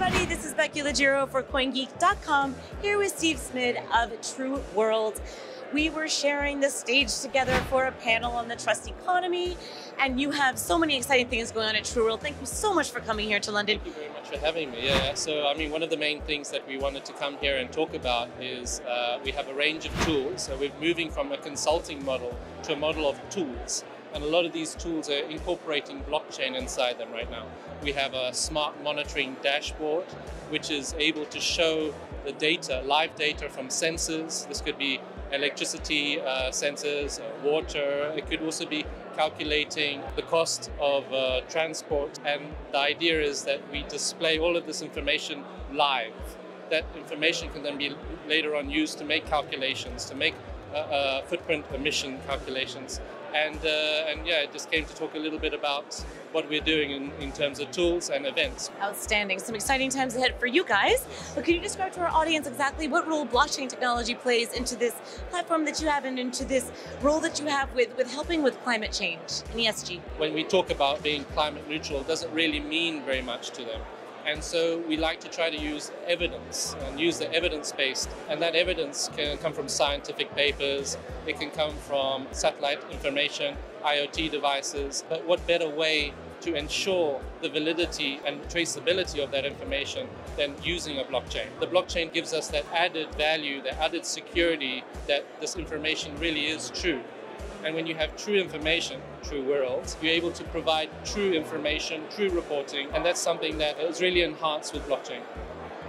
everybody, this is Becky Legiro for CoinGeek.com, here with Smid of TrueWorld. We were sharing the stage together for a panel on the trust economy, and you have so many exciting things going on at TrueWorld. Thank you so much for coming here to London. Thank you very much for having me. Yeah, so I mean, one of the main things that we wanted to come here and talk about is we have a range of tools. So we're moving from a consulting model to a model of tools. And a lot of these tools are incorporating blockchain inside them right now. We have a smart monitoring dashboard, which is able to show the data, live data from sensors. This could be electricity sensors, water. It could also be calculating the cost of transport. And the idea is that we display all of this information live. That information can then be later on used to make calculations, to make footprint emission calculations. And yeah, I just came to talk a little bit about what we're doing in terms of tools and events. Outstanding. Some exciting times ahead for you guys. But can you describe to our audience exactly what role blockchain technology plays into this platform that you have and into this role that you have with helping with climate change and ESG? When we talk about being climate neutral, it doesn't really mean very much to them. And so we like to try to use evidence and use the evidence-based. And that evidence can come from scientific papers, it can come from satellite information, IoT devices. But what better way to ensure the validity and traceability of that information than using a blockchain? The blockchain gives us that added value, that added security that this information really is true. And when you have true information, true world, you're able to provide true information, true reporting, and that's something that is really enhanced with blockchain.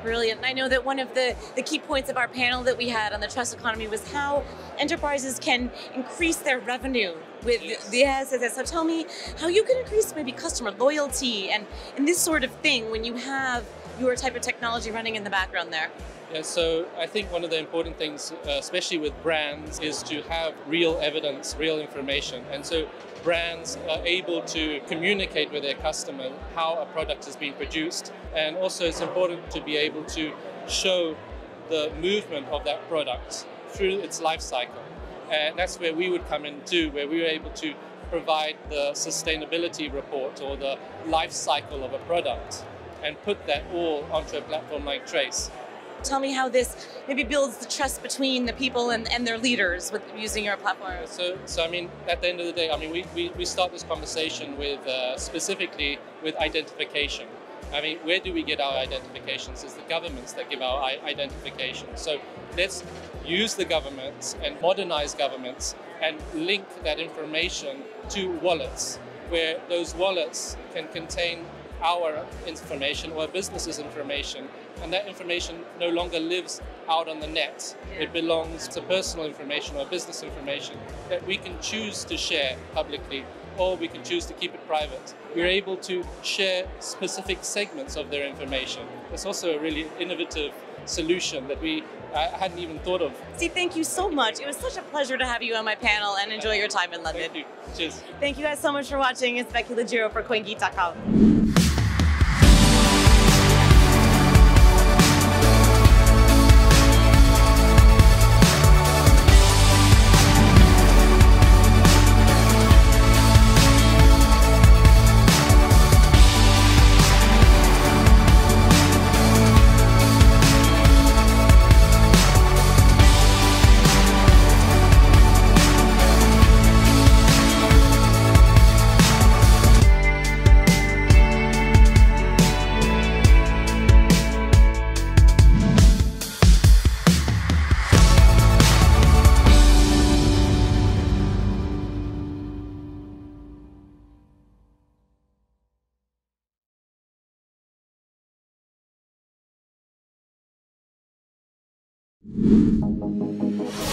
Brilliant. I know that one of the key points of our panel that we had on the trust economy was how enterprises can increase their revenue with yes. So tell me how you can increase maybe customer loyalty and this sort of thing when you have your type of technology running in the background there. Yeah, so I think one of the important things, especially with brands, is to have real evidence, real information. And so brands are able to communicate with their customer how a product is being produced. And also it's important to be able to show the movement of that product through its life cycle. And that's where we would come in too, where we were able to provide the sustainability report or the life cycle of a product and put that all onto a platform like Trace. Tell me how this maybe builds the trust between the people and their leaders with using your platform. So I mean, at the end of the day, I mean, we start this conversation with specifically with identification. I mean, where do we get our identifications? It's the governments that give our identification. So let's use the governments and modernize governments and link that information to wallets, where those wallets can contain our information or a business's information, and that information no longer lives out on the net. It belongs to personal information or business information that we can choose to share publicly, or we can choose to keep it private. We're able to share specific segments of their information. That's also a really innovative solution that I hadn't even thought of. Thank you so much. It was such a pleasure to have you on my panel and enjoy your time in London. Thank you. Cheers. Thank you guys so much for watching. It's Becky Legiro for CoinGeek.com.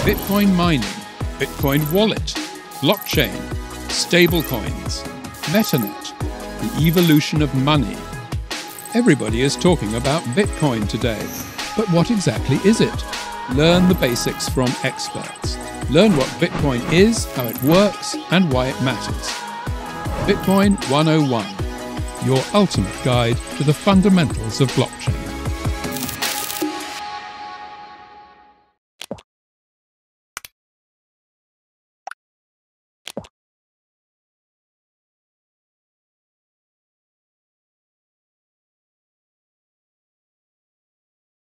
Bitcoin mining, Bitcoin wallet, blockchain, stablecoins, MetaNet, the evolution of money. Everybody is talking about Bitcoin today, but what exactly is it? Learn the basics from experts. Learn what Bitcoin is, how it works, and why it matters. Bitcoin 101, your ultimate guide to the fundamentals of blockchain.